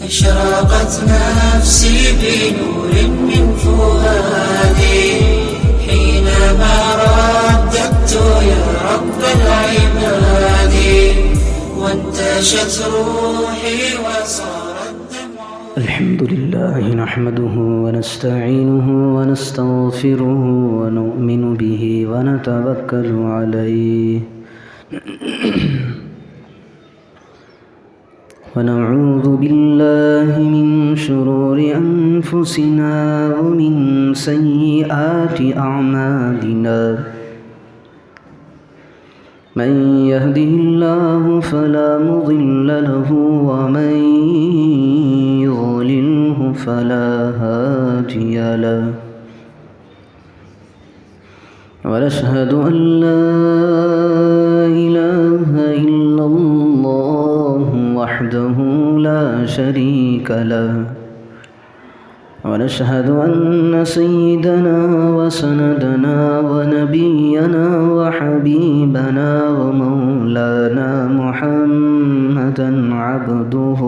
أشرقت نفسي بنور من فؤادي حينما رددت يا رب العباد وانتشت روحي وصار الدمع. الحمد لله نحمده ونستعينه ونستغفره ونؤمن به ونتوكل عليه ونعوذ بالله من شرور أنفسنا ومن سيئات أعمالنا من يهده الله فلا مضل له ومن يضلله فلا هادي له ونشهد أن لا إله إلا الله وحده لا شريك له ونشهد أن سيدنا وسندنا ونبينا وحبيبنا ومولانا محمدا عبده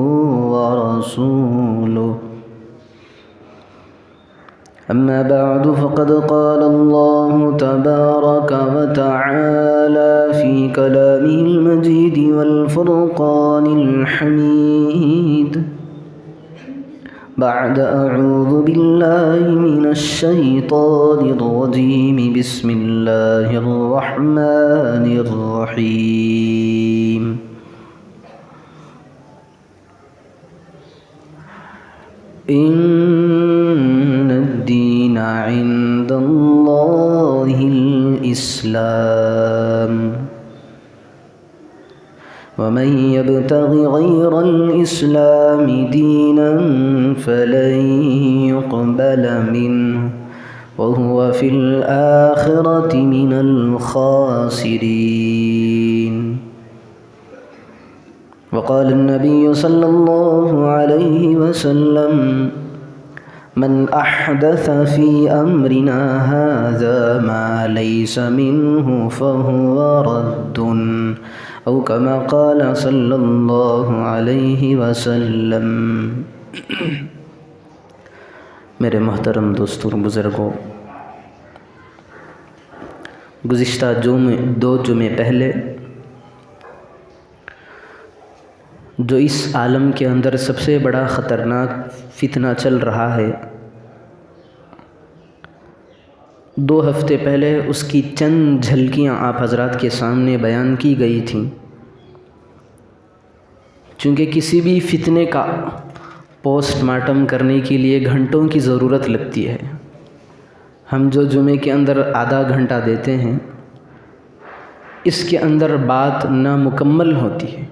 ورسوله. أما بعد فقد قال الله تبارك وتعالى في كلامه المجيد والفرقان الحميد بعد أعوذ بالله من الشيطان الرجيم بسم الله الرحمن الرحيم. إن الدين عند الله الإسلام ومن يبتغ غير الإسلام دينا فلن يقبل منه وهو في الآخرة من الخاسرين. وقال النبي صلى الله عليه وسلم من أحدث في أمرنا هذا ما ليس منه فهو رد أو كما قال صلی اللہ علیہ وسلم. میرے محترم دوستوں بزرگوں، گزشتہ دو جمعے پہلے جو اس عالم کے اندر سب سے بڑا خطرناک فتنہ چل رہا ہے، 2 ہفتے پہلے اس کی چند جھلکیاں آپ حضرات کے سامنے بیان کی گئی تھیں. چونکہ کسی بھی فتنے کا پوسٹ مارٹم کرنے کے لیے گھنٹوں کی ضرورت لگتی ہے. ہم جو جمعے کے اندر آدھا گھنٹہ دیتے ہیں اس کے اندر بات نامکمل ہوتی ہے.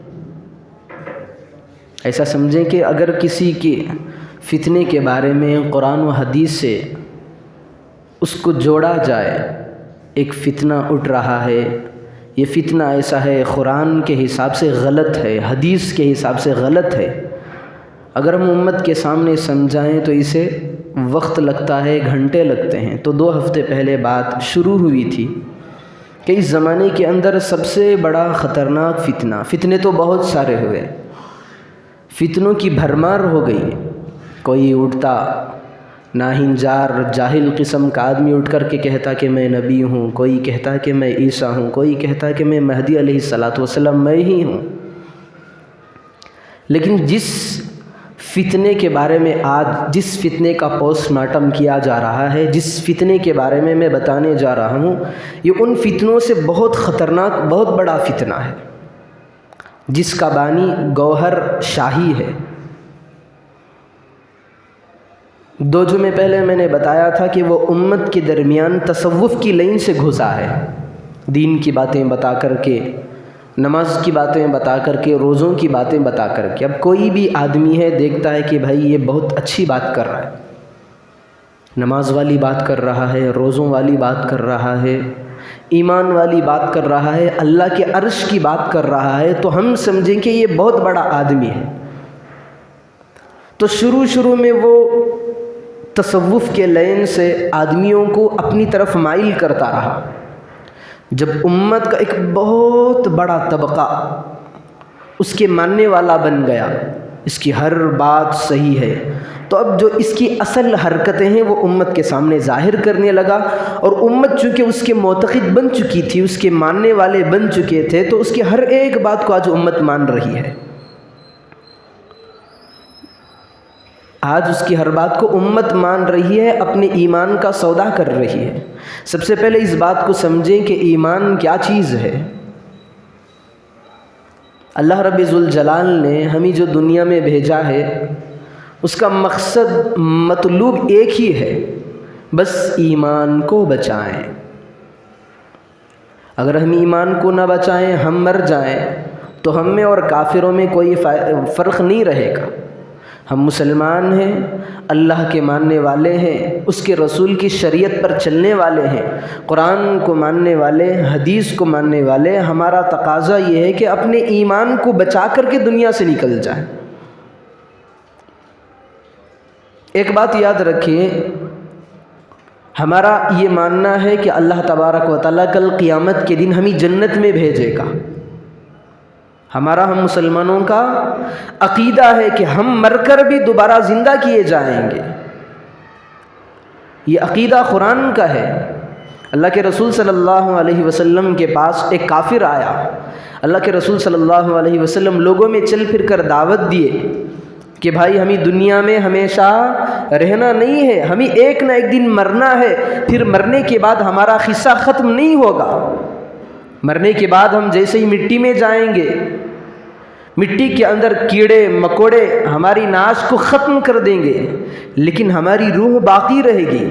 ایسا سمجھیں کہ اگر کسی کے فتنے کے بارے میں قرآن و حدیث سے اس کو جوڑا جائے، ایک فتنہ اٹھ رہا ہے، یہ فتنہ ایسا ہے، قرآن کے حساب سے غلط ہے، حدیث کے حساب سے غلط ہے، اگر ہم امت کے سامنے سمجھائیں تو اسے وقت لگتا ہے، گھنٹے لگتے ہیں. تو 2 ہفتے پہلے بات شروع ہوئی تھی کہ اس زمانے کے اندر سب سے بڑا خطرناک فتنے تو بہت سارے ہوئے، فتنوں کی بھرمار ہو گئی. کوئی اٹھتا ناہنجار جاہل قسم کا آدمی اٹھ کر کے کہتا کہ میں نبی ہوں، کوئی کہتا کہ میں عیسیٰ ہوں، کوئی کہتا کہ میں مہدی علیہ السلام میں ہی ہوں. لیکن جس فتنے کے بارے میں آج جس فتنے کا پوسٹ مارٹم کیا جا رہا ہے، جس فتنے کے بارے میں میں بتانے جا رہا ہوں، یہ ان فتنوں سے بہت خطرناک، بہت بڑا فتنہ ہے جس کا بانی گوہر شاہی ہے. 2 جمعے پہلے میں نے بتایا تھا کہ وہ امت کے درمیان تصوف کی لائن سے گھسا ہے، دین کی باتیں بتا کر کے، نماز کی باتیں بتا کر کے، روزوں کی باتیں بتا کر کے. اب کوئی بھی آدمی ہے دیکھتا ہے کہ بھائی یہ بہت اچھی بات کر رہا ہے، نماز والی بات کر رہا ہے، روزوں والی بات کر رہا ہے، ایمان والی بات کر رہا ہے، اللہ کے عرش کی بات کر رہا ہے، تو ہم سمجھیں کہ یہ بہت بڑا آدمی ہے. تو شروع میں وہ تصوف کے لین سے آدمیوں کو اپنی طرف مائل کرتا رہا. جب امت کا ایک بہت بڑا طبقہ اس کے ماننے والا بن گیا، اس کی ہر بات صحیح ہے، تو اب جو اس کی اصل حرکتیں ہیں وہ امت کے سامنے ظاہر کرنے لگا، اور امت چونکہ اس کے معتقد بن چکی تھی، اس کے ماننے والے بن چکے تھے، تو اس کی ہر ایک بات کو آج امت مان رہی ہے۔ آج اس کی ہر بات کو امت مان رہی ہے، اپنے ایمان کا سودا کر رہی ہے۔ سب سے پہلے اس بات کو سمجھیں کہ ایمان کیا چیز ہے۔ اللہ رب ذوالجلال نے ہمیں جو دنیا میں بھیجا ہے، اس کا مقصد مطلوب ایک ہی ہے، بس ایمان کو بچائیں۔ اگر ہم ایمان کو نہ بچائیں، ہم مر جائیں، تو ہم میں اور کافروں میں کوئی فرق نہیں رہے گا۔ ہم مسلمان ہیں، اللہ کے ماننے والے ہیں، اس کے رسول کی شریعت پر چلنے والے ہیں، قرآن کو ماننے والے، حدیث کو ماننے والے۔ ہمارا تقاضا یہ ہے کہ اپنے ایمان کو بچا کر کے دنیا سے نکل جائیں۔ ایک بات یاد رکھیں، ہمارا یہ ماننا ہے کہ اللہ تبارک و تعالیٰ کل قیامت کے دن ہمیں جنت میں بھیجے گا۔ ہمارا، ہم مسلمانوں کا عقیدہ ہے کہ ہم مر کر بھی دوبارہ زندہ کیے جائیں گے۔ یہ عقیدہ قرآن کا ہے۔ اللہ کے رسول صلی اللہ علیہ وسلم کے پاس ایک کافر آیا۔ اللہ کے رسول صلی اللہ علیہ وسلم لوگوں میں چل پھر کر دعوت دیے کہ بھائی ہمیں دنیا میں ہمیشہ رہنا نہیں ہے، ہمیں ایک نہ ایک دن مرنا ہے، پھر مرنے کے بعد ہمارا قصہ ختم نہیں ہوگا۔ مرنے کے بعد ہم جیسے ہی مٹی میں جائیں گے، مٹی کے اندر کیڑے مکوڑے ہماری ناش کو ختم کر دیں گے، لیکن ہماری روح باقی رہے گی۔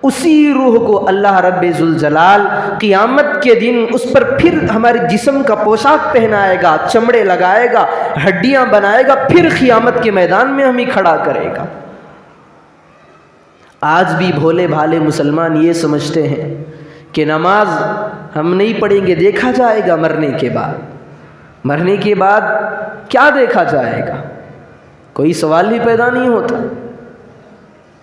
اسی روح کو اللہ رب ذوالجلال قیامت کے دن اس پر پھر ہمارے جسم کا پوشاک پہنائے گا، چمڑے لگائے گا، ہڈیاں بنائے گا، پھر قیامت کے میدان میں ہمیں کھڑا کرے گا۔ آج بھی بھولے بھالے مسلمان یہ سمجھتے ہیں کہ نماز ہم نہیں پڑھیں گے، دیکھا جائے گا مرنے کے بعد۔ مرنے کے بعد کیا دیکھا جائے گا؟ کوئی سوال ہی پیدا نہیں ہوتا۔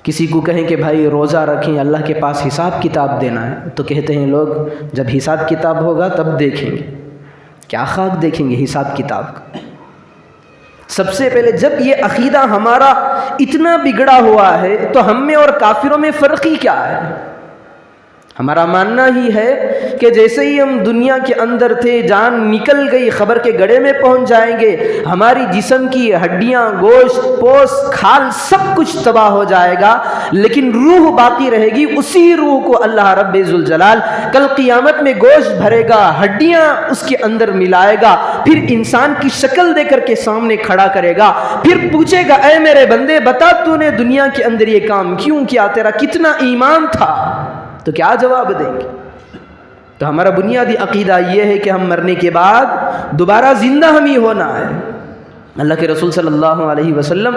کسی کو کہیں کہ بھائی روزہ رکھیں، اللہ کے پاس حساب کتاب دینا ہے، تو کہتے ہیں لوگ جب حساب کتاب ہوگا تب دیکھیں گے۔ کیا خاک دیکھیں گے حساب کتاب کا؟ سب سے پہلے جب یہ عقیدہ ہمارا اتنا بگڑا ہوا ہے تو ہم میں اور کافروں میں فرق ہی کیا ہے؟ ہمارا ماننا ہی ہے کہ جیسے ہی ہم دنیا کے اندر تھے، جان نکل گئی، خبر کے گڑھے میں پہنچ جائیں گے، ہماری جسم کی ہڈیاں، گوشت، پوست، کھال سب کچھ تباہ ہو جائے گا، لیکن روح باقی رہے گی۔ اسی روح کو اللہ رب ذوالجلال کل قیامت میں گوشت بھرے گا، ہڈیاں اس کے اندر ملائے گا، پھر انسان کی شکل دے کر کے سامنے کھڑا کرے گا، پھر پوچھے گا اے میرے بندے بتا تو نے دنیا کے اندر یہ کام کیوں کیا، تیرا کتنا ایمان تھا؟ تو کیا جواب دیں گے؟ تو ہمارا بنیادی عقیدہ یہ ہے کہ ہم مرنے کے بعد دوبارہ زندہ ہم ہی ہونا ہے۔ اللہ کے رسول صلی اللہ علیہ وسلم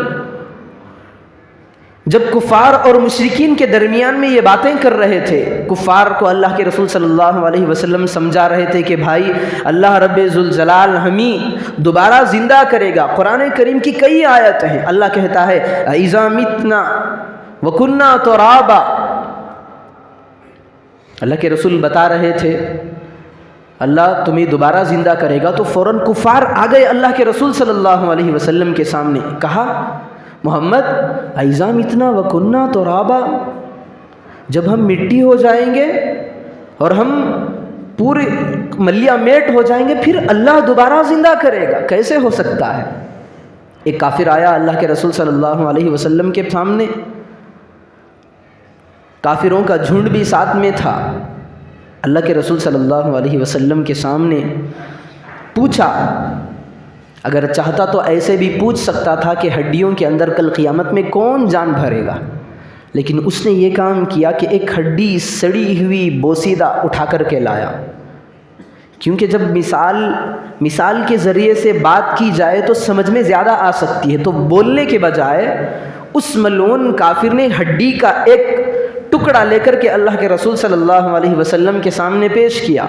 جب کفار اور مشرکین کے درمیان میں یہ باتیں کر رہے تھے، کفار کو اللہ کے رسول صلی اللہ علیہ وسلم سمجھا رہے تھے کہ بھائی اللہ رب ذوالجلال ہمیں دوبارہ زندہ کرے گا۔ قرآن کریم کی کئی آیت ہیں، اللہ کہتا ہے اِذَا مِتْنَا وَكُنَّا تُرَابًا۔ اللہ کے رسول بتا رہے تھے اللہ تمہیں دوبارہ زندہ کرے گا، تو فوراً کفار آ گئے اللہ کے رسول صلی اللہ علیہ وسلم کے سامنے، کہا محمد اِذَا مِتْنَا وَكُنَّا تُرَابًا، جب ہم مٹی ہو جائیں گے اور ہم پورے ملیا میٹ ہو جائیں گے، پھر اللہ دوبارہ زندہ کرے گا، کیسے ہو سکتا ہے؟ ایک کافر آیا اللہ کے رسول صلی اللہ علیہ وسلم کے سامنے، کافروں کا جھنڈ بھی ساتھ میں تھا۔ اللہ کے رسول صلی اللہ علیہ وسلم کے سامنے پوچھا، اگر چاہتا تو ایسے بھی پوچھ سکتا تھا کہ ہڈیوں کے اندر کل قیامت میں کون جان بھرے گا، لیکن اس نے یہ کام کیا کہ ایک ہڈی سڑی ہوئی بوسیدہ اٹھا کر کے لایا، کیونکہ جب مثال کے ذریعے سے بات کی جائے تو سمجھ میں زیادہ آ سکتی ہے، تو بولنے کے بجائے اس ملعون کافر نے ہڈی کا ایک ٹکڑا لے کر کے اللہ کے رسول صلی اللہ علیہ وسلم کے سامنے پیش کیا۔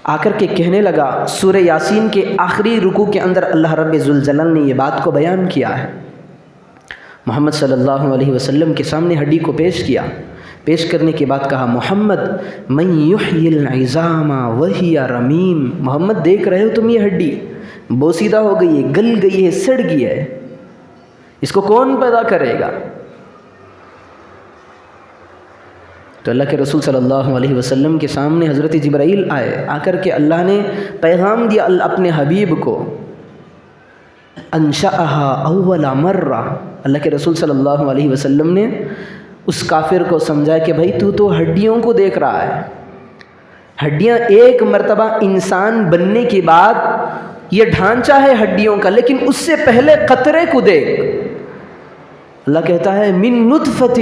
آ کر کے کہنے لگا، سورہ یاسین کے آخری رکوع کے اندر اللہ رب ذوالجلال نے یہ بات کو بیان کیا ہے۔ محمد صلی اللہ علیہ وسلم کے سامنے ہڈی کو پیش کیا، پیش کرنے کے بعد کہا محمد من یحیی العظام وہی رمیم، محمد دیکھ رہے ہو تم یہ ہڈی بوسیدہ ہو گئی ہے، گل گئی ہے، سڑ گئی ہے، اس کو کون پیدا کرے گا؟ تو اللہ کے رسول صلی اللہ علیہ وسلم کے سامنے حضرت جبرائیل آئے، آ کر کے اللہ نے پیغام دیا اپنے حبیب کو، انشأها اول مرہ، اللہ کے رسول صلی اللہ علیہ وسلم نے اس کافر کو سمجھا کہ بھائی تو ہڈیوں کو دیکھ رہا ہے، ہڈیاں ایک مرتبہ انسان بننے کے بعد یہ ڈھانچہ ہے ہڈیوں کا، لیکن اس سے پہلے قطرے کو دیکھ۔ اللہ کہتا ہے من نطفۃ،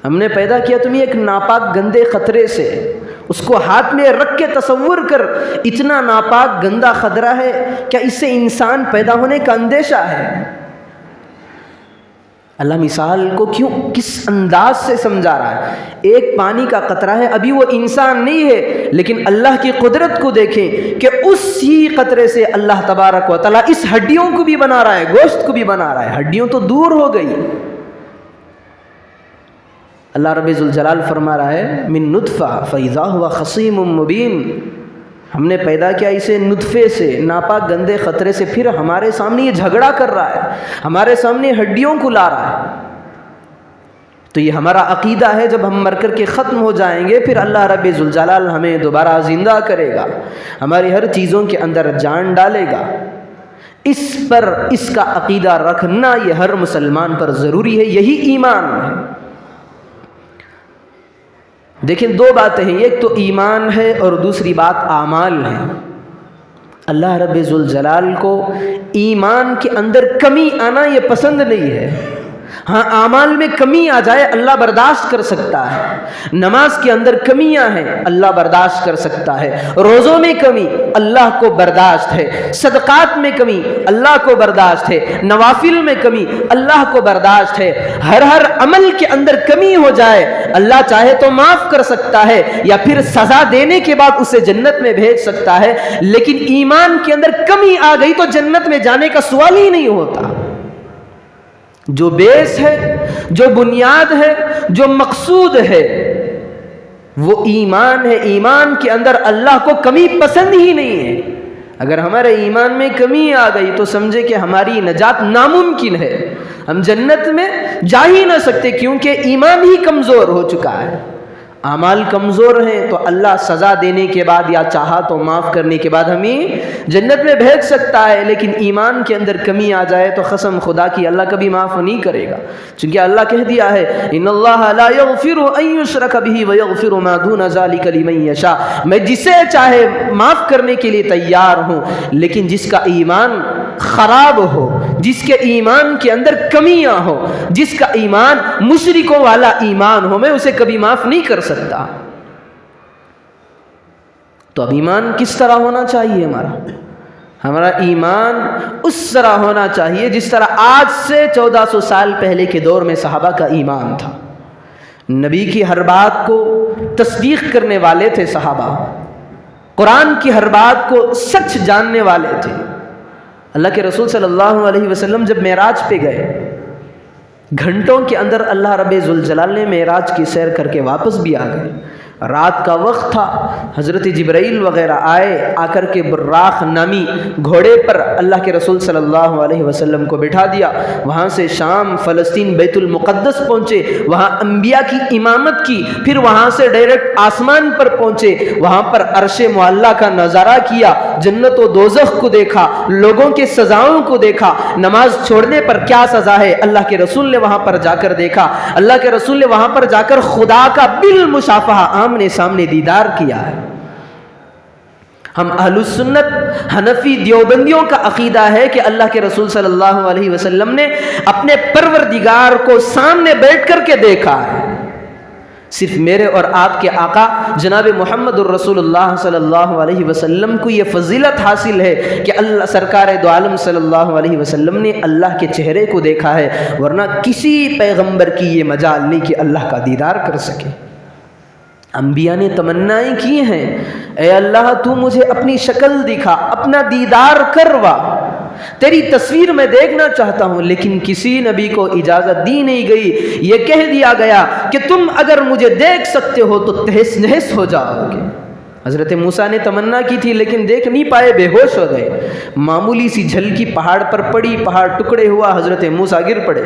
ہم نے پیدا کیا تمہیں ایک ناپاک گندے قطرے سے، اس کو ہاتھ میں رکھ کے تصور کر، اتنا ناپاک گندا قطرہ ہے، کیا اس سے انسان پیدا ہونے کا اندیشہ ہے؟ اللہ مثال کو کس انداز سے سمجھا رہا ہے؟ ایک پانی کا قطرہ ہے، ابھی وہ انسان نہیں ہے، لیکن اللہ کی قدرت کو دیکھیں کہ اسی قطرے سے اللہ تبارک و تعالیٰ اس ہڈیوں کو بھی بنا رہا ہے، گوشت کو بھی بنا رہا ہے، ہڈیوں تو دور ہو گئی۔ اللہ رب ذوالجلال فرما رہا ہے من نطفہ فاذا هو خصیم مبین، ہم نے پیدا کیا اسے نطفے سے، ناپاک گندے قطرے سے، پھر ہمارے سامنے یہ جھگڑا کر رہا ہے، ہمارے سامنے ہڈیوں کو لا رہا ہے۔ تو یہ ہمارا عقیدہ ہے، جب ہم مر کر کے ختم ہو جائیں گے پھر اللہ رب ذوالجلال ہمیں دوبارہ زندہ کرے گا، ہماری ہر چیزوں کے اندر جان ڈالے گا۔ اس کا عقیدہ رکھنا یہ ہر مسلمان پر ضروری ہے، یہی ایمان ہے۔ دیکھیں دو باتیں ہیں، ایک تو ایمان ہے اور دوسری بات اعمال ہے۔ اللہ رب ذوالجلال کو ایمان کے اندر کمی آنا یہ پسند نہیں ہے، ہاں اعمال میں کمی آ جائے اللہ برداشت کر سکتا ہے، نماز کے اندر کمیاں ہیں اللہ برداشت کر سکتا ہے، روزوں میں کمی اللہ کو برداشت ہے، صدقات میں کمی اللہ کو برداشت ہے، نوافل میں کمی اللہ کو برداشت ہے، ہر عمل کے اندر کمی ہو جائے اللہ چاہے تو معاف کر سکتا ہے یا پھر سزا دینے کے بعد اسے جنت میں بھیج سکتا ہے، لیکن ایمان کے اندر کمی آ گئی تو جنت میں جانے کا سوال ہی نہیں ہوتا۔ جو بیس ہے، جو بنیاد ہے، جو مقصود ہے وہ ایمان ہے، ایمان کے اندر اللہ کو کمی پسند ہی نہیں ہے۔ اگر ہمارے ایمان میں کمی آ گئی تو سمجھے کہ ہماری نجات ناممکن ہے، ہم جنت میں جا ہی نہ سکتے، کیونکہ ایمان ہی کمزور ہو چکا ہے۔ اعمال کمزور ہیں تو اللہ سزا دینے کے بعد یا چاہا تو معاف کرنے کے بعد ہمیں جنت میں بھیج سکتا ہے، لیکن ایمان کے اندر کمی آ جائے تو قسم خدا کی اللہ کبھی معاف نہیں کرے گا، چونکہ اللہ کہہ دیا ہے ان اللہ لا یغفر ان یشرک بہ ویغفر ما دون ذلک لمن یشاء، میں جسے چاہے معاف کرنے کے لیے تیار ہوں، لیکن جس کا ایمان خراب ہو، جس کے ایمان کے اندر کمیاں ہو، جس کا ایمان مشرکوں والا ایمان ہو، میں اسے کبھی معاف نہیں کر سکتا۔ تو اب ایمان کس طرح ہونا چاہیے؟ ہمارا ایمان اس طرح ہونا چاہیے جس طرح آج سے 1400 سال پہلے کے دور میں صحابہ کا ایمان تھا۔ نبی کی ہر بات کو تصدیق کرنے والے تھے صحابہ، قرآن کی ہر بات کو سچ جاننے والے تھے۔ اللہ کے رسول صلی اللہ علیہ وسلم جب معراج پہ گئے، گھنٹوں کے اندر اللہ رب ذوالجلال نے معراج کی سیر کر کے واپس بھی آ گئے۔ رات کا وقت تھا، حضرت جبرائیل وغیرہ آئے، آ کر کے براق نامی گھوڑے پر اللہ کے رسول صلی اللہ علیہ وسلم کو بٹھا دیا، وہاں سے شام، فلسطین، بیت المقدس پہنچے، وہاں انبیاء کی امامت کی، پھر وہاں سے ڈائریکٹ آسمان پر پہنچے، وہاں پر عرش معلیٰ کا نظارہ کیا، جنت و دوزخ کو دیکھا، لوگوں کے سزاؤں کو دیکھا، نماز چھوڑنے پر کیا سزا ہے اللہ کے رسول نے وہاں پر جا کر دیکھا، اللہ کے رسول نے وہاں پر جا کر خدا کا بالمشافہہ آمنے سامنے دیدار کیا ہے۔ ہم اہل السنت حنفی دیوبندیوں کا عقیدہ ہے کہ اللہ کے رسول صلی اللہ علیہ وسلم نے اپنے پروردگار کو سامنے بیٹھ کر کے دیکھا ہے۔ صرف میرے اور آپ کے آقا جناب محمد الرسول اللہ صلی اللہ علیہ وسلم کو یہ فضیلت حاصل ہے کہ اللہ سرکار دو عالم صلی اللہ علیہ وسلم نے اللہ کے چہرے کو دیکھا ہے، ورنہ کسی پیغمبر کی یہ مجال نہیں کہ اللہ کا دیدار کر سکے۔ انبیاء نے تمنائیں کی ہیں، اے اللہ تو مجھے اپنی شکل دکھا، اپنا دیدار کروا، تیری تصویر میں دیکھنا چاہتا ہوں، لیکن کسی نبی کو اجازت دی نہیں گئی، یہ کہہ دیا گیا کہ تم اگر مجھے دیکھ سکتے ہو تو تہس نہس ہو جاؤ گے۔ حضرت موسیٰ نے تمنا کی تھی لیکن دیکھ نہیں پائے، بے ہوش ہو گئے۔ معمولی سی جھلکی پہاڑ پر پڑی، پہاڑ ٹکڑے ہوا، حضرت موسیٰ گر پڑے۔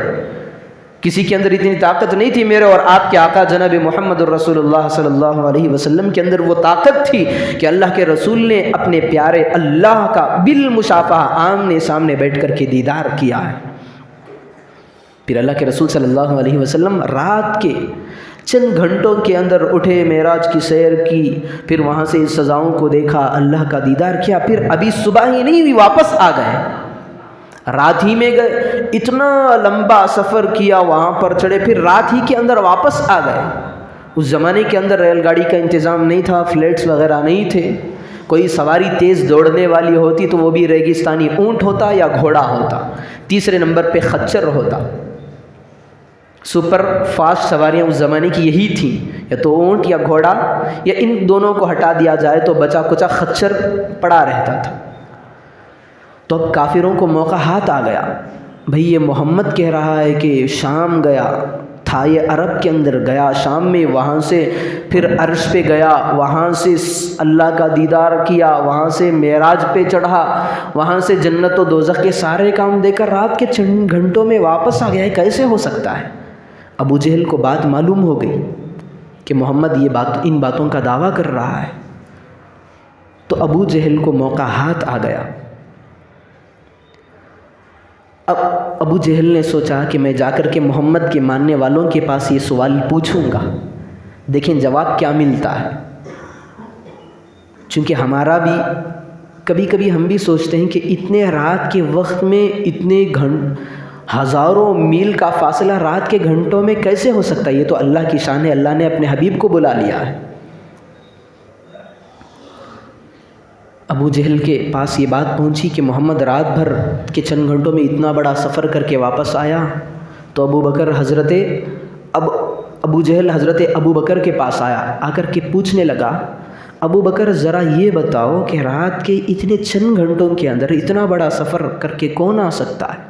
کسی کے اندر اتنی طاقت نہیں تھی، میرے اور آپ کے آقا جناب محمد الرسول اللہ صلی اللہ علیہ وسلم کے اندر وہ طاقت تھی کہ اللہ کے رسول نے اپنے پیارے اللہ کا بالمشافہہ آمنے سامنے بیٹھ کر کے دیدار کیا ہے۔ پھر اللہ کے رسول صلی اللہ علیہ وسلم رات کے چند گھنٹوں کے اندر اٹھے، معراج کی سیر کی، پھر وہاں سے سزاؤں کو دیکھا، اللہ کا دیدار کیا، پھر ابھی صبح ہی نہیں ہوئی واپس آ گئے، رات ہی میں گئے، اتنا لمبا سفر کیا، وہاں پر چڑھے، پھر رات ہی کے اندر واپس آ گئے۔ اس زمانے کے اندر ریل گاڑی کا انتظام نہیں تھا، فلیٹس وغیرہ نہیں تھے، کوئی سواری تیز دوڑنے والی ہوتی تو وہ بھی ریگستانی اونٹ ہوتا یا گھوڑا ہوتا، تیسرے نمبر پہ خچر ہوتا۔ سپر فاسٹ سواریاں اس زمانے کی یہی تھیں، یا تو اونٹ یا گھوڑا، یا ان دونوں کو ہٹا دیا جائے تو بچا کچا خچر پڑا رہتا تھا۔ تو اب کافروں کو موقع ہاتھ آ گیا، بھئی یہ محمد کہہ رہا ہے کہ شام گیا تھا، یہ عرب کے اندر گیا شام میں، وہاں سے پھر عرش پہ گیا، وہاں سے اللہ کا دیدار کیا، وہاں سے معراج پہ چڑھا، وہاں سے جنت و دوزخ کے سارے کام دے کر رات کے چند گھنٹوں میں واپس آ گیا ہے، کیسے ہو سکتا ہے؟ ابو جہل کو بات معلوم ہو گئی کہ محمد ان باتوں کا دعویٰ کر رہا ہے، تو ابو جہل کو موقع ہاتھ آ گیا۔ اب ابو جہل نے سوچا کہ میں جا کر کے محمد کے ماننے والوں کے پاس یہ سوال پوچھوں گا، دیکھیں جواب کیا ملتا ہے۔ چونکہ ہمارا بھی کبھی کبھی ہم بھی سوچتے ہیں کہ اتنے رات کے وقت میں اتنے ہزاروں میل کا فاصلہ رات کے گھنٹوں میں کیسے ہو سکتا ہے؟ یہ تو اللہ کی شان ہے، اللہ نے اپنے حبیب کو بلا لیا ہے۔ ابو جہل کے پاس یہ بات پہنچی کہ محمد رات بھر کے چند گھنٹوں میں اتنا بڑا سفر کر کے واپس آیا، تو ابو جہل حضرت ابو بکر کے پاس آیا، آ کر کے پوچھنے لگا، ابو بکر ذرا یہ بتاؤ کہ رات کے اتنے چند گھنٹوں کے اندر اتنا بڑا سفر کر کے کون آ سکتا ہے؟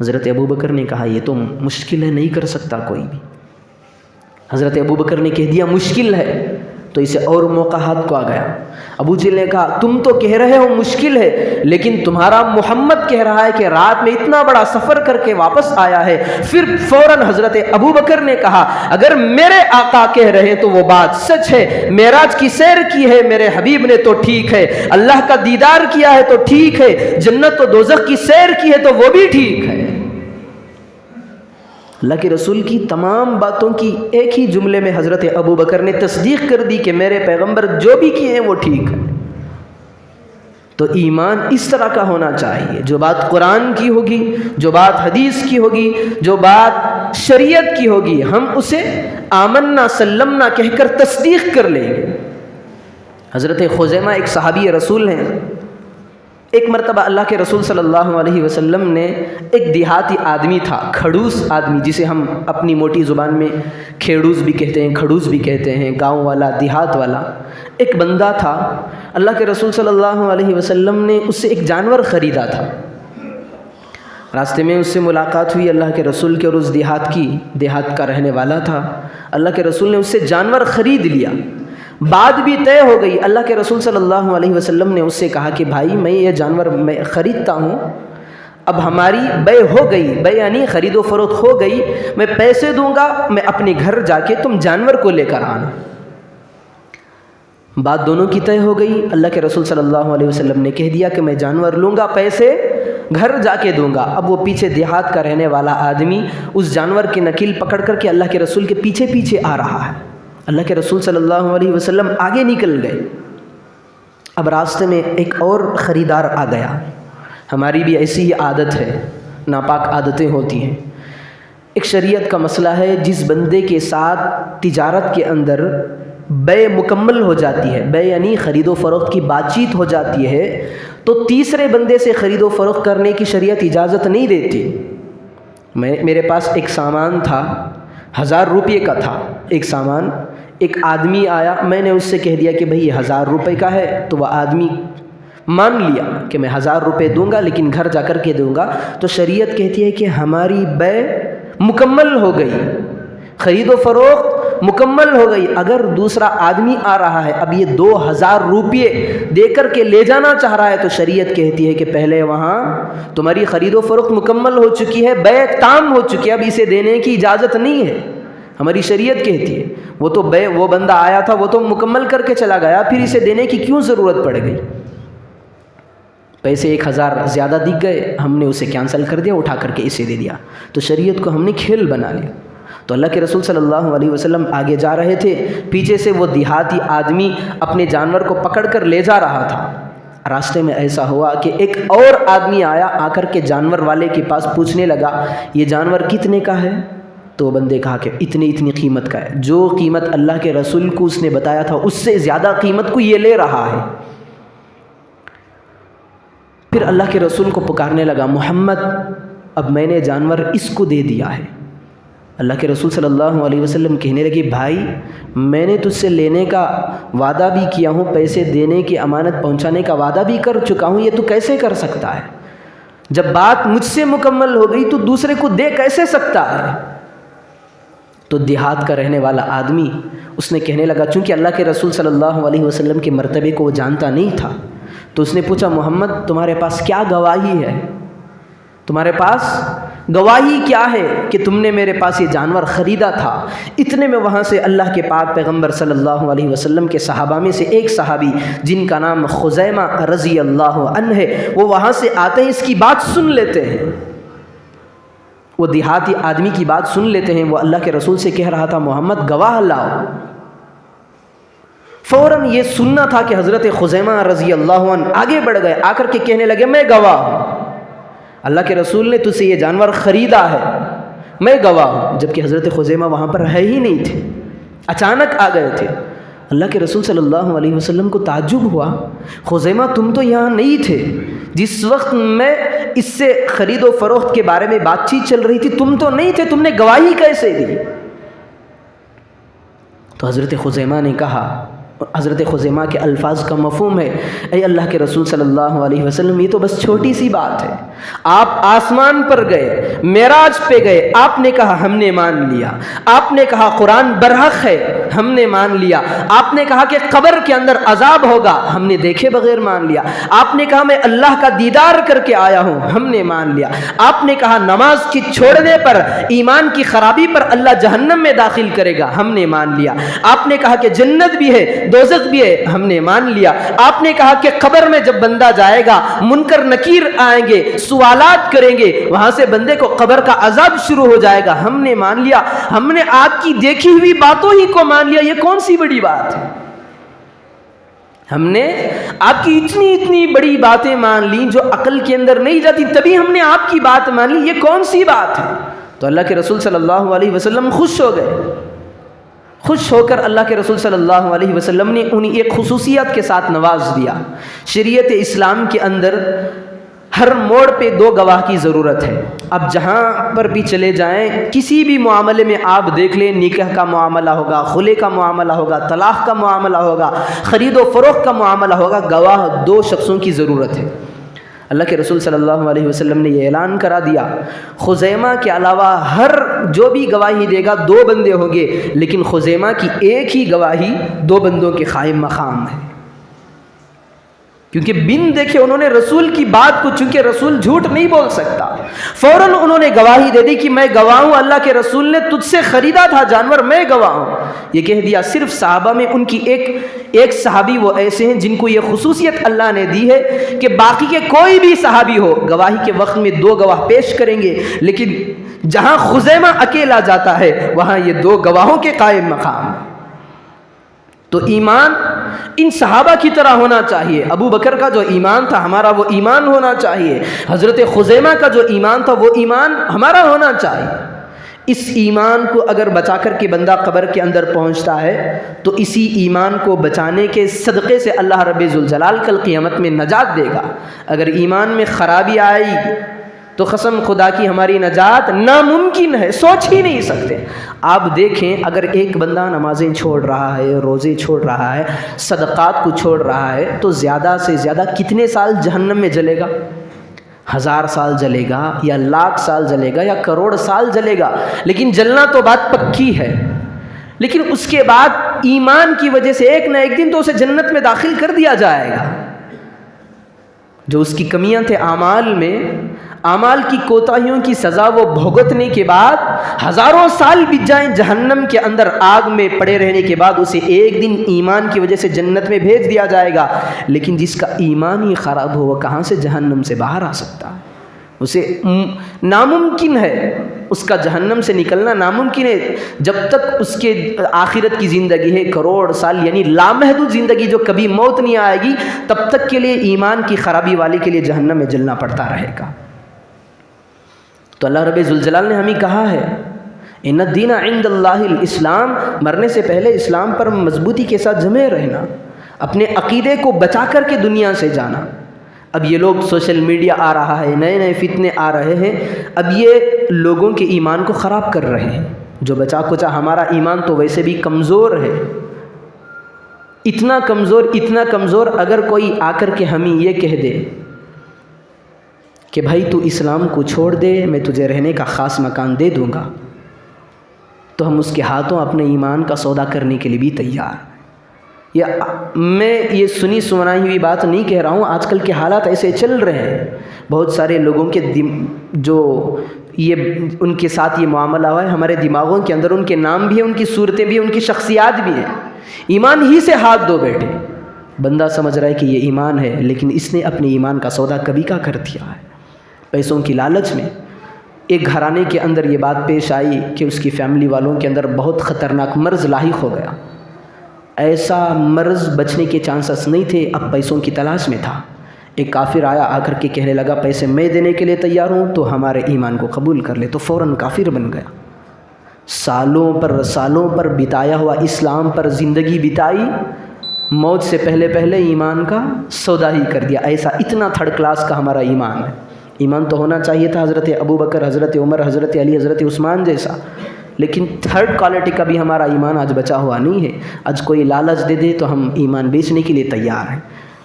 حضرت ابو بکر نے کہا یہ تو مشکل ہے، نہیں کر سکتا کوئی بھی۔ حضرت ابو بکر نے کہہ دیا مشکل ہے، تو اسے اور موقع ہاتھ کو آ گیا۔ ابو جہل نے کہا تم تو کہہ رہے ہو مشکل ہے، لیکن تمہارا محمد کہہ رہا ہے کہ رات میں اتنا بڑا سفر کر کے واپس آیا ہے۔ پھر فوراً حضرت ابو بکر نے کہا اگر میرے آقا کہہ رہے ہیں تو وہ بات سچ ہے، معراج کی سیر کی ہے میرے حبیب نے تو ٹھیک ہے، اللہ کا دیدار کیا ہے تو ٹھیک ہے، جنت و دوزخ کی سیر کی ہے تو وہ بھی ٹھیک ہے۔ اللہ کے رسول کی تمام باتوں کی ایک ہی جملے میں حضرت ابو بکر نے تصدیق کر دی کہ میرے پیغمبر جو بھی کیے ہیں وہ ٹھیک ہے۔ تو ایمان اس طرح کا ہونا چاہیے، جو بات قرآن کی ہوگی، جو بات حدیث کی ہوگی، جو بات شریعت کی ہوگی، ہم اسے آمنا سلمنا کہہ کر تصدیق کر لیں گے۔ حضرت خزیمہ ایک صحابی رسول ہیں، ایک مرتبہ اللہ کے رسول صلی اللہ علیہ وسلم نے ایک دیہاتی آدمی تھا، کھڑوس آدمی، جسے ہم اپنی موٹی زبان میں کھیڑوس بھی کہتے ہیں، کھڑوس بھی کہتے ہیں، گاؤں والا، دیہات والا، ایک بندہ تھا۔ اللہ کے رسول صلی اللہ علیہ وسلم نے اس سے ایک جانور خریدا تھا۔ راستے میں اس سے ملاقات ہوئی اللہ کے رسول کے، اور اس دیہات کا رہنے والا تھا۔ اللہ کے رسول نے اس سے جانور خرید لیا، بات بھی طے ہو گئی۔ اللہ کے رسول صلی اللہ علیہ وسلم نے اس سے کہا کہ بھائی میں یہ جانور میں خریدتا ہوں، اب ہماری بے ہو گئی، بے یعنی خرید و فروخت ہو گئی، میں پیسے دوں گا، میں اپنے گھر جا کے تم جانور کو لے کر آنا۔ بات دونوں کی طے ہو گئی۔ اللہ کے رسول صلی اللہ علیہ وسلم نے کہہ دیا کہ میں جانور لوں گا، پیسے گھر جا کے دوں گا۔ اب وہ پیچھے دیہات کا رہنے والا آدمی اس جانور کی نکیل پکڑ کر کے اللہ کے رسول کے پیچھے پیچھے آ رہا ہے۔ اللہ کے رسول صلی اللہ علیہ وسلم آگے نکل گئے۔ اب راستے میں ایک اور خریدار آ گیا۔ ہماری بھی ایسی ہی عادت ہے، ناپاک عادتیں ہوتی ہیں۔ ایک شریعت کا مسئلہ ہے، جس بندے کے ساتھ تجارت کے اندر بے مکمل ہو جاتی ہے، بے یعنی خرید و فروخت کی بات چیت ہو جاتی ہے، تو تیسرے بندے سے خرید و فروخت کرنے کی شریعت اجازت نہیں دیتی۔ میرے پاس ایک سامان تھا، 1000 روپے کا تھا ایک سامان۔ ایک آدمی آیا، میں نے اس سے کہہ دیا کہ بھئی یہ 1000 روپے کا ہے، تو وہ آدمی مان لیا کہ میں 1000 روپے دوں گا لیکن گھر جا کر کے دوں گا، تو شریعت کہتی ہے کہ ہماری بے مکمل ہو گئی، خرید و فروخت مکمل ہو گئی۔ اگر دوسرا آدمی آ رہا ہے اب یہ 2000 روپے دے کر کے لے جانا چاہ رہا ہے، تو شریعت کہتی ہے کہ پہلے وہاں تمہاری خرید و فروخت مکمل ہو چکی ہے، بے تام ہو چکی ہے، اب اسے دینے کی اجازت نہیں ہے۔ ہماری شریعت کہتی ہے وہ بندہ آیا تھا وہ تو مکمل کر کے چلا گیا، پھر اسے دینے کی کیوں ضرورت پڑ گئی؟ پیسے 1000 زیادہ دکھ گئے، ہم نے اسے کینسل کر دیا، اٹھا کر کے اسے دے دیا، تو شریعت کو ہم نے کھیل بنا لیا۔ تو اللہ کے رسول صلی اللہ علیہ وسلم آگے جا رہے تھے، پیچھے سے وہ دیہاتی آدمی اپنے جانور کو پکڑ کر لے جا رہا تھا۔ راستے میں ایسا ہوا کہ ایک اور آدمی آیا، آ کر کے جانور والے کے پاس پوچھنے لگا یہ جانور کتنے کا ہے؟ تو بندے کہا کہ اتنی قیمت کا ہے۔ جو قیمت اللہ کے رسول کو اس نے بتایا تھا اس سے زیادہ قیمت کو یہ لے رہا ہے۔ پھر اللہ کے رسول کو پکارنے لگا، محمد اب میں نے جانور اس کو دے دیا ہے۔ اللہ کے رسول صلی اللہ علیہ وسلم کہنے لگے، بھائی میں نے تجھ سے لینے کا وعدہ بھی کیا ہوں، پیسے دینے کی امانت پہنچانے کا وعدہ بھی کر چکا ہوں، یہ تو کیسے کر سکتا ہے؟ جب بات مجھ سے مکمل ہو گئی تو دوسرے کو دے کیسے سکتا ہے؟ تو دیہات کا رہنے والا آدمی اس نے کہنے لگا، چونکہ اللہ کے رسول صلی اللہ علیہ وسلم کے مرتبے کو وہ جانتا نہیں تھا، تو اس نے پوچھا، محمد تمہارے پاس کیا گواہی ہے؟ تمہارے پاس گواہی کیا ہے کہ تم نے میرے پاس یہ جانور خریدا تھا؟ اتنے میں وہاں سے اللہ کے پاک پیغمبر صلی اللہ علیہ وسلم کے صحابہ میں سے ایک صحابی جن کا نام خزیمہ رضی اللہ عنہ ہے، وہ وہاں سے آتے ہیں، اس کی بات سن لیتے ہیں، وہ دیہاتی آدمی کی بات سن لیتے ہیں۔ وہ اللہ کے رسول سے کہہ رہا تھا، محمد گواہ لاؤ۔ فوراً یہ سننا تھا کہ حضرت خزیمہ رضی اللہ عنہ آگے بڑھ گئے، آ کر کے کہنے لگے، میں گواہ ہوں، اللہ کے رسول نے تجھ سے یہ جانور خریدا ہے، میں گواہ ہوں۔ جبکہ حضرت خزیمہ وہاں پر ہے ہی نہیں تھے، اچانک آ گئے تھے۔ اللہ کے رسول صلی اللہ علیہ وسلم کو تعجب ہوا، خزیمہ تم تو یہاں نہیں تھے، جس وقت میں اس سے خرید و فروخت کے بارے میں بات چیت چل رہی تھی تم تو نہیں تھے، تم نے گواہی کیسے دی؟ تو حضرت خزیمہ نے کہا، حضرت خزیمہ کے الفاظ کا مفہوم ہے، اے اللہ کے رسول صلی اللہ علیہ وسلم یہ تو بس چھوٹی سی بات ہے، آپ آسمان پر گئے، معراج پہ گئے، آپ نے کہا ہم نے مان لیا، آپ نے کہا قرآن برحق ہے، ہم نے مان لیا، آپ نے کہا کہ قبر کے اندر عذاب ہوگا، ہم نے دیکھے بغیر مان لیا، آپ نے کہا میں اللہ کا دیدار کر کے آیا ہوں، ہم نے مان لیا، آپ نے کہا نماز کی چھوڑنے پر، ایمان کی خرابی پر اللہ جہنم میں داخل کرے گا، ہم نے مان لیا، آپ نے کہا کہ جنت بھی ہے دوزخ بھی ہے، ہم نے مان لیا، آپ نے کہا کہ قبر میں جب بندہ جائے گا منکر نکیر آئیں گے، سوالات کریں گے، وہاں سے بندے کو قبر کا عذاب شروع ہو جائے گا، ہم نے مان لیا، ہم نے آپ کی دیکھی ہوئی باتوں ہی کو مان لیا، یہ کون سی بڑی بات ہے؟ ہم نے آپ کی اتنی بڑی باتیں مان لی جو عقل کے اندر نہیں جاتی، تبھی ہم نے آپ کی بات مان لی، یہ کون سی بات ہے؟ تو اللہ کے رسول صلی اللہ علیہ وسلم خوش ہو گئے، خوش ہو کر اللہ کے رسول صلی اللہ علیہ وسلم نے انہیں ایک خصوصیت کے ساتھ نواز دیا۔ شریعت اسلام کے اندر ہر موڑ پہ 2 گواہ کی ضرورت ہے۔ اب جہاں پر بھی چلے جائیں، کسی بھی معاملے میں آپ دیکھ لیں، نکاح کا معاملہ ہوگا، خلع کا معاملہ ہوگا، طلاق کا معاملہ ہوگا، خرید و فروخت کا معاملہ ہوگا، گواہ 2 شخصوں کی ضرورت ہے۔ اللہ کے رسول صلی اللہ علیہ وسلم نے یہ اعلان کرا دیا، خزیمہ کے علاوہ ہر جو بھی گواہی دے گا 2 بندے ہوں گے، لیکن خزیمہ کی ایک ہی گواہی 2 بندوں کے قائم مقام ہے، کیونکہ بن دیکھے انہوں نے رسول کی بات کو، چونکہ رسول جھوٹ نہیں بول سکتا، فوراً انہوں نے گواہی دے دی کہ میں گواہ ہوں، اللہ کے رسول نے تجھ سے خریدا تھا جانور، میں گواہ ہوں، یہ کہہ دیا۔ صرف صحابہ میں ان کی ایک صحابی وہ ایسے ہیں جن کو یہ خصوصیت اللہ نے دی ہے کہ باقی کے کوئی بھی صحابی ہو گواہی کے وقت میں 2 گواہ پیش کریں گے، لیکن جہاں خزیمہ اکیلا جاتا ہے وہاں یہ 2 گواہوں کے قائم مقام ہے۔ تو ایمان ان صحابہ کی طرح ہونا چاہیے، ابو بکر کا جو ایمان تھا ہمارا وہ ایمان ہونا چاہیے، حضرت خزیمہ کا جو ایمان تھا وہ ایمان ہمارا ہونا چاہیے۔ اس ایمان کو اگر بچا کر کے بندہ قبر کے اندر پہنچتا ہے تو اسی ایمان کو بچانے کے صدقے سے اللہ رب ذوالجلال کل قیامت میں نجات دے گا۔ اگر ایمان میں خرابی آئی تو قسم خدا کی ہماری نجات ناممکن ہے، سوچ ہی نہیں سکتے۔ آپ دیکھیں اگر ایک بندہ نمازیں چھوڑ رہا ہے، روزے چھوڑ رہا ہے، صدقات کو چھوڑ رہا ہے، تو زیادہ سے زیادہ کتنے سال جہنم میں جلے گا؟ 1000 سال جلے گا، یا 1,00,000 سال جلے گا، یا کروڑ سال جلے گا، لیکن جلنا تو بات پکی ہے۔ لیکن اس کے بعد ایمان کی وجہ سے ایک نہ ایک دن تو اسے جنت میں داخل کر دیا جائے گا۔ جو اس کی کمیاں تھے اعمال میں، اعمال کی کوتاہیوں کی سزا وہ بھگتنے کے بعد ہزاروں سال بیت جائیں جہنم کے اندر آگ میں پڑے رہنے کے بعد، اسے ایک دن ایمان کی وجہ سے جنت میں بھیج دیا جائے گا۔ لیکن جس کا ایمان ہی خراب ہو وہ کہاں سے جہنم سے باہر آ سکتا ہے؟ اسے ناممکن ہے، اس کا جہنم سے نکلنا ناممکن ہے۔ جب تک اس کے آخرت کی زندگی ہے کروڑ سال، یعنی لامحدود زندگی جو کبھی موت نہیں آئے گی، تب تک کے لیے ایمان کی خرابی والے کے لیے جہنم میں جلنا پڑتا رہے گا۔ تو اللہ رب ذوالجلال نے ہمیں کہا ہے ان الدین عند اللہ الاسلام، مرنے سے پہلے اسلام پر مضبوطی کے ساتھ جمے رہنا، اپنے عقیدے کو بچا کر کے دنیا سے جانا۔ اب یہ لوگ سوشل میڈیا آ رہا ہے، نئے نئے فتنے آ رہے ہیں، اب یہ لوگوں کے ایمان کو خراب کر رہے ہیں۔ جو بچا کچا، ہمارا ایمان تو ویسے بھی کمزور ہے، اتنا کمزور اگر کوئی آ کر کے ہمیں یہ کہہ دے کہ بھائی تو اسلام کو چھوڑ دے، میں تجھے رہنے کا خاص مکان دے دوں گا، تو ہم اس کے ہاتھوں اپنے ایمان کا سودا کرنے کے لیے بھی تیار۔ یا میں یہ سنی سنائی ہوئی بات نہیں کہہ رہا ہوں، آج کل کے حالات ایسے چل رہے ہیں۔ بہت سارے لوگوں کے جو ان کے ساتھ یہ معاملہ ہوا ہے، ہمارے دماغوں کے اندر ان کے نام بھی ہیں، ان کی صورتیں بھی ہیں، ان کی شخصیات بھی ہیں۔ ایمان ہی سے ہاتھ دھو بیٹھے، بندہ سمجھ رہا ہے کہ یہ ایمان ہے، لیکن اس نے اپنے ایمان کا سودا کبھی کا کر دیا ہے۔ پیسوں کی لالچ میں ایک گھرانے کے اندر یہ بات پیش آئی کہ اس کی فیملی والوں کے اندر بہت خطرناک مرض لاحق ہو گیا۔ ایسا مرض بچنے کے چانسز نہیں تھے، اب پیسوں کی تلاش میں تھا۔ ایک کافر آیا، آ کر کے کہنے لگا پیسے میں دینے کے لیے تیار ہوں تو ہمارے ایمان کو قبول کر لے، تو فوراً کافر بن گیا۔ سالوں پر بتایا ہوا اسلام پر زندگی بتائی، موت سے پہلے ایمان کا سودا ہی کر دیا۔ ایسا اتنا تھرڈ کلاس کا ہمارا ایمان ہے۔ ایمان تو ہونا چاہیے تھا حضرت ابوبکر، حضرت عمر، حضرت علی، حضرت عثمان جیسا، لیکن تھرڈ کوالٹی کا بھی ہمارا ایمان آج بچا ہوا نہیں ہے۔ آج کوئی لالچ دے دے تو ہم ایمان بیچنے کے لیے تیار ہیں۔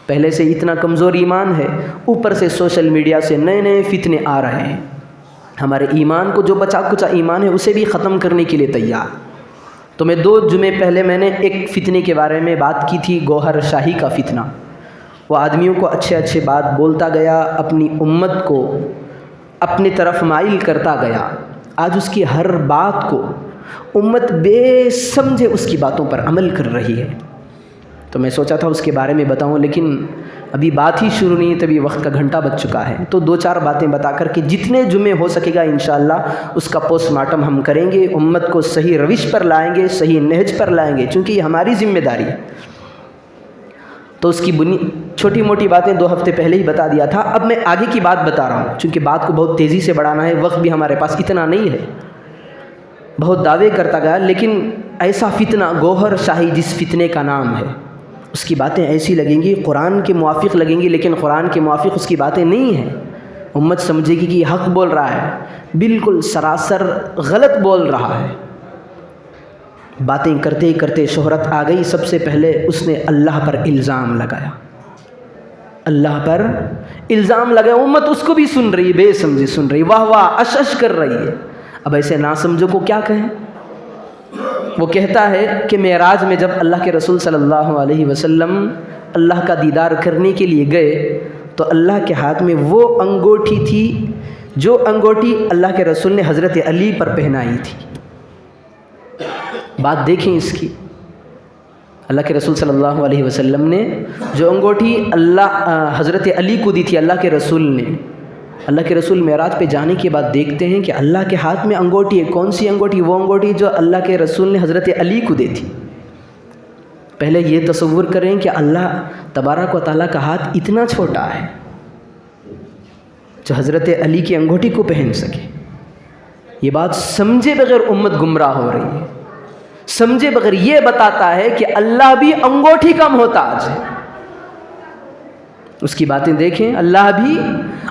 پہلے سے اتنا کمزور ایمان ہے، اوپر سے سوشل میڈیا سے نئے نئے فتنے آ رہے ہیں، ہمارے ایمان کو جو بچا کچا ایمان ہے اسے بھی ختم کرنے کے لیے تیار۔ تو میں 2 جمعے پہلے میں نے ایک فتنے کے بارے میں بات کی تھی، گوہر شاہی کا فتنہ۔ وہ آدمیوں کو اچھے بات بولتا گیا، اپنی امت کو اپنی طرف مائل کرتا گیا۔ آج اس کی ہر بات کو امت بے سمجھے اس کی باتوں پر عمل کر رہی ہے۔ تو میں سوچا تھا اس کے بارے میں بتاؤں، لیکن ابھی بات ہی شروع نہیں، تبھی وقت کا گھنٹہ بج چکا ہے۔ تو 2-4 باتیں بتا کر کے جتنے جمعے ہو سکے گا انشاءاللہ اس کا پوسٹ مارٹم ہم کریں گے، امت کو صحیح روش پر لائیں گے، صحیح نہج پر لائیں گے، چونکہ یہ ہماری ذمہ داری ہے۔ تو اس کی چھوٹی موٹی باتیں 2 ہفتے پہلے ہی بتا دیا تھا۔ اب میں آگے کی بات بتا رہا ہوں، چونکہ بات کو بہت تیزی سے بڑھانا ہے، وقت بھی ہمارے پاس اتنا نہیں ہے۔ بہت دعوے کرتا گیا، لیکن ایسا فتنہ گوہر شاہی جس فتنے کا نام ہے، اس کی باتیں ایسی لگیں گی، قرآن کے موافق لگیں گی، لیکن قرآن کے موافق اس کی باتیں نہیں ہیں۔ امت سمجھے گی کہ یہ حق بول رہا ہے، بالکل سراسر غلط بول رہا ہے۔ باتیں کرتے کرتے شہرت آ گئی۔ سب سے پہلے اس نے اللہ پر الزام لگایا، اللہ پر الزام لگایا۔ امت اس کو بھی سن رہی، بے سمجھے سن رہی، واہ واہ اش اش کر رہی ہے۔ اب ایسے ناسمجھوں کو کیا کہیں؟ وہ کہتا ہے کہ معراج میں جب اللہ کے رسول صلی اللہ علیہ وسلم اللہ کا دیدار کرنے کے لیے گئے تو اللہ کے ہاتھ میں وہ انگوٹھی تھی جو انگوٹھی اللہ کے رسول نے حضرت علی پر پہنائی تھی۔ بات دیکھیں اس کی، اللہ کے رسول صلی اللہ علیہ وسلم نے جو انگوٹھی حضرت علی کو دی تھی اللہ کے رسول نے، اللہ کے رسول معراج پہ جانے کے بعد دیکھتے ہیں کہ اللہ کے ہاتھ میں انگوٹھی ہے۔ کون سی انگوٹھی؟ وہ انگوٹھی جو اللہ کے رسول نے حضرت علی کو دی تھی۔ پہلے یہ تصور کریں کہ اللہ تبارک و تعالیٰ کا ہاتھ اتنا چھوٹا ہے جو حضرت علی کی انگوٹھی کو پہن سکے۔ یہ بات سمجھے بغیر امت گمراہ ہو رہی ہے، سمجھے بغیر۔ یہ بتاتا ہے کہ اللہ بھی انگوٹھی کا محتاج ہے۔ اس کی باتیں دیکھیں، اللہ بھی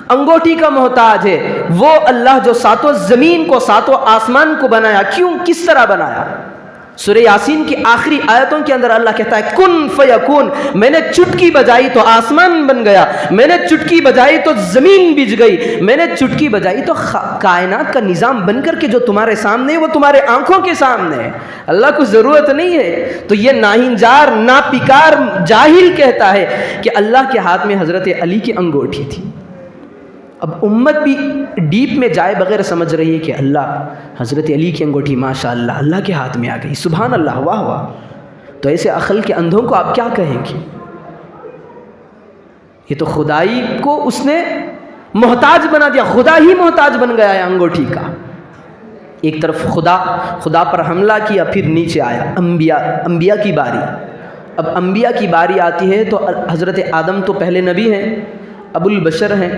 انگوٹھی کا محتاج ہے۔ وہ اللہ جو ساتوں زمین کو ساتوں آسمان کو بنایا، کیوں کس طرح بنایا؟ سورہ یاسین کی آخری آیتوں کے اندر اللہ کہتا ہے کن فیکون، میں نے چٹکی بجائی تو آسمان بن گیا، میں نے چٹکی بجائی تو زمین بج گئی، میں نے چٹکی بجائی تو کائنات کا نظام بن کر کے جو تمہارے سامنے ہے وہ تمہارے آنکھوں کے سامنے ہے۔ اللہ کو ضرورت نہیں ہے۔ تو یہ ناہنجار ناپکار جاہل کہتا ہے کہ اللہ کے ہاتھ میں حضرت علی کی انگوٹھی تھی۔ اب امت بھی ڈیپ میں جائے بغیر سمجھ رہی ہے کہ اللہ حضرت علی کی انگوٹھی ماشاء اللہ اللہ کے ہاتھ میں آ گئی، سبحان اللہ، واہ واہ۔ تو ایسے عقل کے اندھوں کو آپ کیا کہیں گے؟ یہ تو خدائی کو اس نے محتاج بنا دیا، خدا ہی محتاج بن گیا ہے انگوٹھی کا۔ ایک طرف خدا پر حملہ کیا، پھر نیچے آیا انبیاء کی باری۔ اب انبیاء کی باری آتی ہے تو حضرت آدم تو پہلے نبی ہیں، ابو البشر ہیں،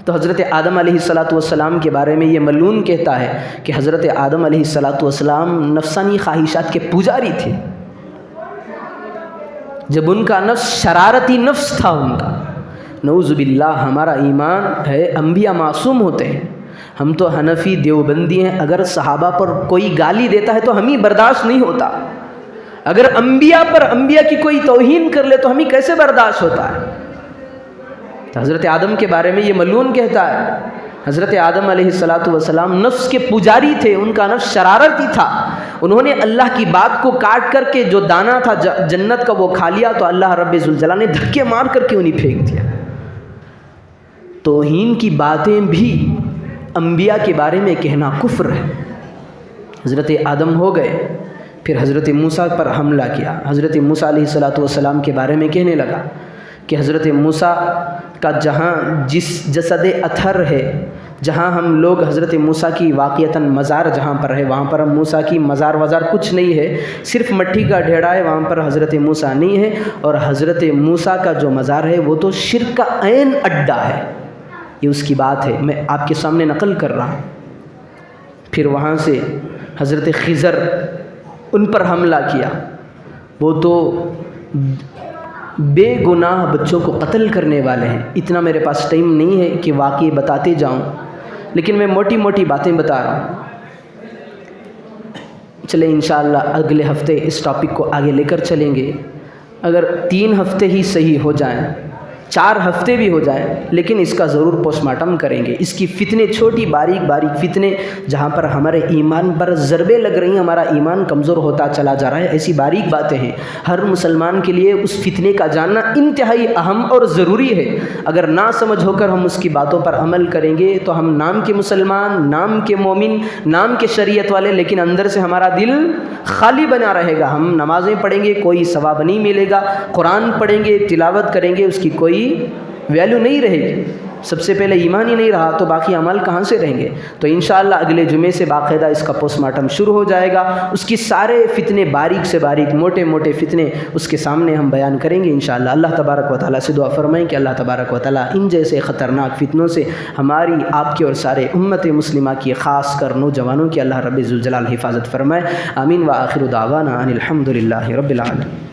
تو حضرت آدم علیہ السلام کے بارے میں یہ ملعون کہتا ہے کہ حضرت آدم علیہ السلام نفسانی خواہشات کے پجاری تھے۔ جب ان کا نفس شرارتی نفس تھا ان کا، نعوذ باللہ، ہمارا ایمان ہے انبیاء معصوم ہوتے ہیں۔ ہم تو حنفی دیوبندی ہیں، اگر صحابہ پر کوئی گالی دیتا ہے تو ہمیں برداشت نہیں ہوتا، اگر انبیاء پر انبیاء کی کوئی توہین کر لے تو ہمیں کیسے برداشت ہوتا ہے؟ حضرت آدم کے بارے میں یہ ملعون کہتا ہے حضرت آدم علیہ السلام نفس کے پجاری تھے، ان کا نفس شرارتی تھا، انہوں نے اللہ کی بات کو کاٹ کر کے جو دانا تھا جنت کا وہ کھا لیا، تو اللہ رب ذوالجلال نے دھکے مار کر کے انہیں پھینک دیا۔ توہین کی باتیں بھی انبیاء کے بارے میں کہنا کفر ہے۔ حضرت آدم ہو گئے، پھر حضرت موسیٰ پر حملہ کیا، حضرت موسیٰ علیہ السلام کے بارے میں کہنے لگا کہ حضرت موسیٰ کا جہاں جس جسد اطہر ہے، جہاں ہم لوگ حضرت موسیٰ کی واقعتاً مزار جہاں پر ہے، وہاں پر موسیٰ کی مزار کچھ نہیں ہے، صرف مٹی کا ڈھیڑا ہے، وہاں پر حضرت موسیٰ نہیں ہے، اور حضرت موسیٰ کا جو مزار ہے وہ تو شرک کا عین اڈا ہے۔ یہ اس کی بات ہے، میں آپ کے سامنے نقل کر رہا ہوں۔ پھر وہاں سے حضرت خضر ان پر حملہ کیا، وہ تو بے گناہ بچوں کو قتل کرنے والے ہیں۔ اتنا میرے پاس ٹائم نہیں ہے کہ واقعی بتاتے جاؤں، لیکن میں موٹی موٹی باتیں بتا رہا ہوں۔ چلیں انشاءاللہ اگلے ہفتے اس ٹاپک کو آگے لے کر چلیں گے۔ اگر 3 ہفتے ہی صحیح ہو جائیں، 4 ہفتے بھی ہو جائیں، لیکن اس کا ضرور پوسٹ مارٹم کریں گے۔ اس کی فتنے، چھوٹی باریک فتنے جہاں پر ہمارے ایمان پر ضربیں لگ رہی ہیں، ہمارا ایمان کمزور ہوتا چلا جا رہا ہے، ایسی باریک باتیں ہیں۔ ہر مسلمان کے لیے اس فتنے کا جاننا انتہائی اہم اور ضروری ہے۔ اگر نہ سمجھ ہو کر ہم اس کی باتوں پر عمل کریں گے تو ہم نام کے مسلمان، نام کے مومن، نام کے شریعت والے، لیکن اندر سے ہمارا دل خالی بنا رہے گا۔ ہم نمازیں پڑھیں گے، کوئی ثواب نہیں ملے گا، قرآن پڑھیں گے، تلاوت کریں گے، اس کی کوئی ویلیو نہیں رہے گی۔ سب سے پہلے ایمان ہی نہیں رہا تو باقی عمل کہاں سے رہیں گے؟ تو انشاءاللہ اگلے جمعے سے باقاعدہ اس کا پوسٹ مارٹم شروع ہو جائے گا۔ اس کی سارے فتنے، باریک سے باریک، موٹے موٹے فتنے اس کے سامنے ہم بیان کریں گے انشاءاللہ۔ اللہ تبارک و تعالیٰ سے دعا فرمائیں کہ اللہ تبارک و تعالیٰ ان جیسے خطرناک فتنوں سے ہماری، آپ کی اور سارے امت مسلمہ کی، خاص کر نوجوانوں کی اللہ رب ذوالجلال حفاظت فرمائے۔ آمین۔ وآخر دعوانا ان الحمد للہ رب العالمین۔